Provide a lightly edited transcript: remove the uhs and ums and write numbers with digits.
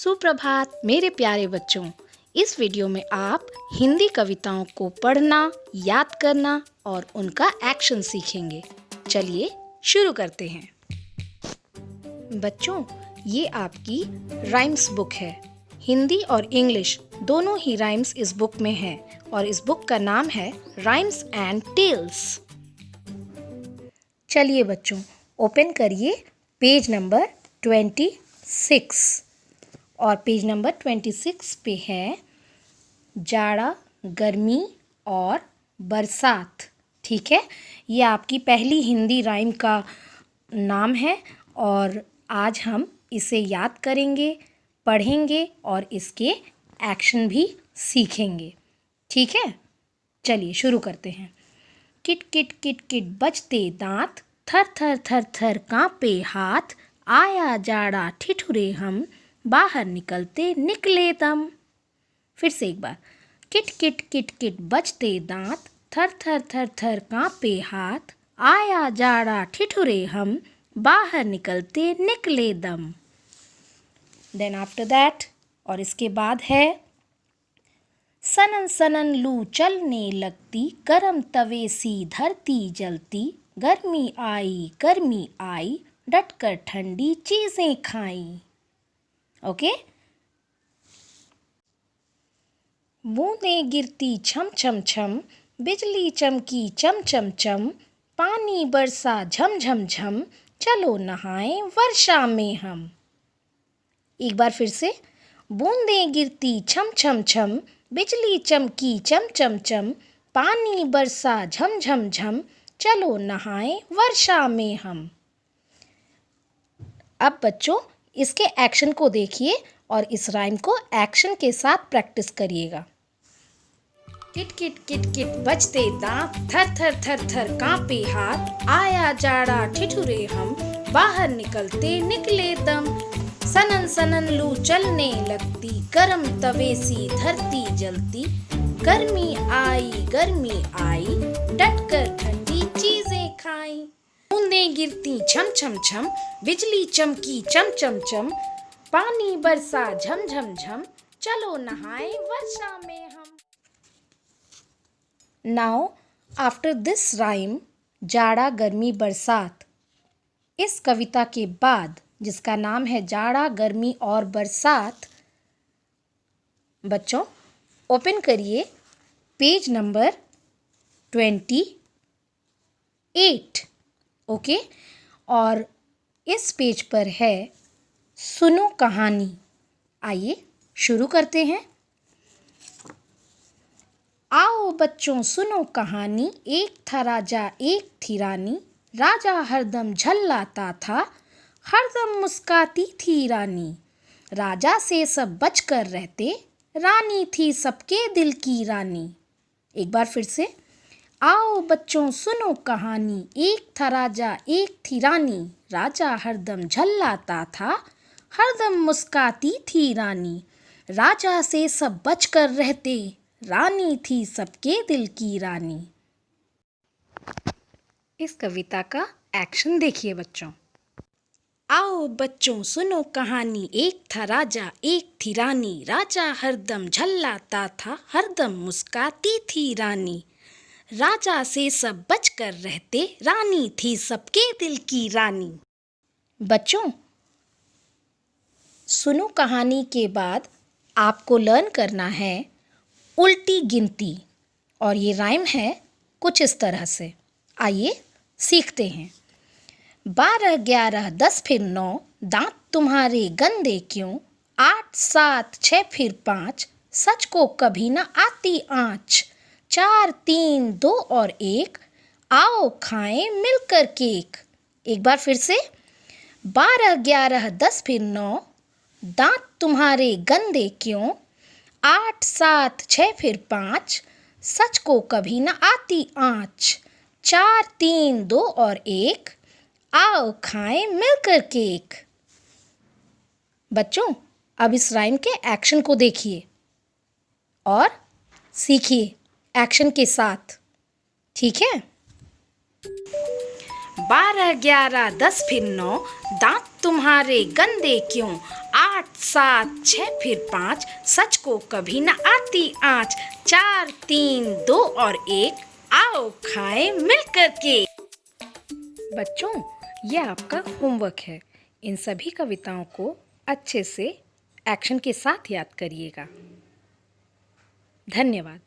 सुप्रभात मेरे प्यारे बच्चों। इस वीडियो में आप हिंदी कविताओं को पढ़ना, याद करना और उनका एक्शन सीखेंगे। चलिए शुरू करते हैं। बच्चों, ये आपकी राइम्स बुक है। हिंदी और इंग्लिश दोनों ही राइम्स इस बुक में हैं और इस बुक का नाम है राइम्स एंड टेल्स। चलिए बच्चों, ओपन करिए पेज नंबर 26 और पेज नंबर 26 पे है जाड़ा, गर्मी और बरसात। ठीक है, ये आपकी पहली हिंदी राइम का नाम है और आज हम इसे याद करेंगे, पढ़ेंगे और इसके एक्शन भी सीखेंगे। ठीक है, चलिए शुरू करते हैं। किट किट किट किट बजते दांत, थर थर थर थर कांपे हाथ, आया जाड़ा ठिठुरे हम, बाहर निकलते निकले दम। फिर से एक बार। किट किट किट किट बजते दांत, थर थर थर थर कांपे हाथ, आया जाड़ा ठिठुरे हम, बाहर निकलते निकले दम। देन आफ्टर दैट और इसके बाद है सनन सनन लू चलने लगती, गरम तवे सी धरती जलती, गर्मी आई डटकर ठंडी चीजें खाई। ओके, बूंदें गिरती छम छम छम, बिजली चमकी चम चम चम, पानी बरसा झम झम झम, चलो नहाएं वर्षा में हम। एक बार फिर से। बूंदें गिरती छम छम छम, बिजली चमकी चम चम चम, पानी बरसा झम झम झम, चलो नहाएं वर्षा में हम। अब बच्चों, इसके एक्शन को देखिए और इस राइम को एक्शन के साथ प्रैक्टिस करिएगा। किट किट किट किट बजते दांत, थर थर थर थर कांपे हाथ, आया जाड़ा ठिठुरे हम, बाहर निकलते निकले दम। सनन सनन लू चलने लगती, गरम तवे सी धरती जलती, गर्मी आई डटकर ठंडी चीजें खाई। बूंदें गिरती छम छम छम, बिजली चमकी चम चम चम, पानी बरसा झम झम झम, चलो नहाए वर्षा में हम। नाउ आफ्टर दिस राइम जाड़ा गर्मी बरसात, इस कविता के बाद जिसका नाम है जाड़ा गर्मी और बरसात, बच्चों ओपन करिए पेज नंबर 28। ओके, और इस पेज पर है सुनो कहानी। आइए शुरू करते हैं। आओ बच्चों सुनो कहानी, एक था राजा एक थी रानी, राजा हरदम झल्लाता था, हरदम मुस्काती थी रानी, राजा से सब बचकर रहते, रानी थी सबके दिल की रानी। एक बार फिर से। आओ बच्चों सुनो कहानी, एक था राजा एक थी रानी, राजा हरदम झल्लाता था, हरदम मुस्काती थी रानी, राजा से सब बचकर रहते, रानी थी सबके दिल की रानी। इस कविता का एक्शन देखिए बच्चों। आओ बच्चों सुनो कहानी, एक था राजा एक थी रानी, राजा हरदम झल्लाता था, हरदम मुस्काती थी रानी, राजा से सब बचकर रहते, रानी थी सबके दिल की रानी। बच्चों, सुनो कहानी के बाद आपको लर्न करना है उल्टी गिनती और ये राइम है कुछ इस तरह से। आइए सीखते हैं। 12 11 10 फिर 9, दांत तुम्हारे गंदे क्यों, 8 7 6 फिर 5, सच को कभी न आती आँच, 4 3 2 और 1, आओ खाएं मिलकर केक। एक बार फिर से। 12 11 10 फिर 9, दांत तुम्हारे गंदे क्यों, 8 7 6 फिर 5, सच को कभी न आती आँच, 4 3 2 और 1, आओ खाएं मिलकर केक। बच्चों, अब इस राइम के एक्शन को देखिए और सीखिए एक्शन के साथ। ठीक है। 12 11 10 फिर 9, दांत तुम्हारे गंदे क्यों, 8 7 6 फिर 5, सच को कभी न आती आँच। 4 3 2 और 1, आओ खाएं मिलकर के। बच्चों, ये आपका होमवर्क है। इन सभी कविताओं को अच्छे से एक्शन के साथ याद करिएगा। धन्यवाद।